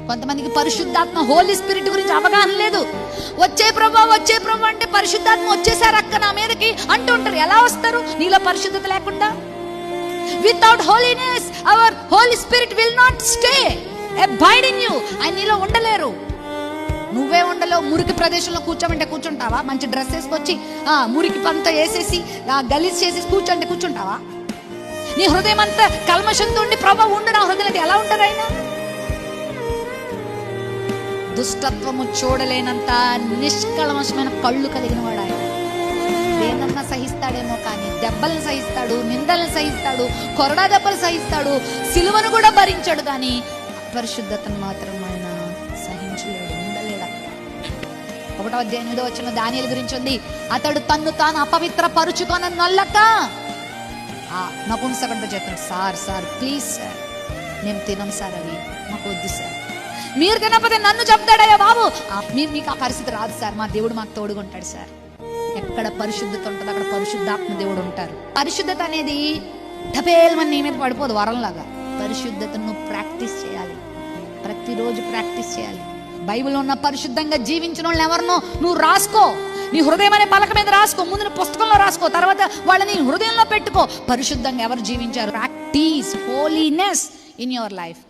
కొంతమందికి పరిశుద్ధాత్మ హోలీ స్పిరిట్ గురించి అవగాహన లేదు. వచ్చే ప్రభా అంటే పరిశుద్ధాత్మ వచ్చేసారు అక్క నా మీదకి అంటుంటారు. ఎలా వస్తారు నీలో పరిశుద్ధత లేకుండా? Without holiness hour Holi spirit will not stay abide in you. ఆయన నీలో ఉండలేరు. నువ్వే ఉండలేవు. మురికి ప్రదేశంలో కూర్చోమంటే కూర్చుంటావా? మంచి డ్రెస్ వేసుకొచ్చి మురికి పంత వేసేసి గలీజ్ చేసేసి కూర్చుంటావా? నీ హృదయం అంతా కల్మషంతో ఉండి ప్రభా ఉండు నా హృదయం అంటే ఎలా ఉంటారు ఆయన? దుష్టత్వము చూడలేనంత నిష్కల్మషమైన కళ్ళు కలిగిన వాడు ఆయన. దేనన్నా సహిస్తాడేమో కానీ దెబ్బలను సహిస్తాడు, నిందలను సహిస్తాడు, కొరడా దెబ్బలు సహిస్తాడు, సిలువను కూడా భరించాడు. కానీ పరిశుద్ధతను మాత్రం ఆయన సహించలేడు, ఉండలేడు. 1వ అధ్యాయం 8వ వచనంలో దానియేలు గురించి ఉంది. అతడు తన్ను తాను అపవిత్ర పరుచుకొని నొల్లక నపుంసకంతో చెప్తాడు, సార్ ప్లీజ్ సార్ మేము తినం సార్, అవి మాకు వద్దు సార్. మీరు తినకపోతే నన్ను చెప్తాడయ్యా బాబు. మీకు ఆ పరిస్థితి రాదు సార్, మా దేవుడు మాకు తోడుగా ఉంటాడు సార్. ఎక్కడ పరిశుద్ధత ఉంటుందో అక్కడ పరిశుద్ధాత్మ దేవుడు ఉంటారు. పరిశుద్ధత అనేది డబేల్మని నీ మీద పడిపోదు వరంలాగా. పరిశుద్ధతను ప్రాక్టీస్ చేయాలి, ప్రతిరోజు ప్రాక్టీస్ చేయాలి. బైబిల్లో ఉన్న పరిశుద్ధంగా జీవించిన వాళ్ళని ఎవరినో నువ్వు రాసుకో, నీ హృదయం అనే పలక మీద రాసుకో, ముందు పుస్తకంలో రాసుకో, తర్వాత వాళ్ళని హృదయంలో పెట్టుకో. పరిశుద్ధంగా ఎవరు జీవించారు? Practice holiness in your life.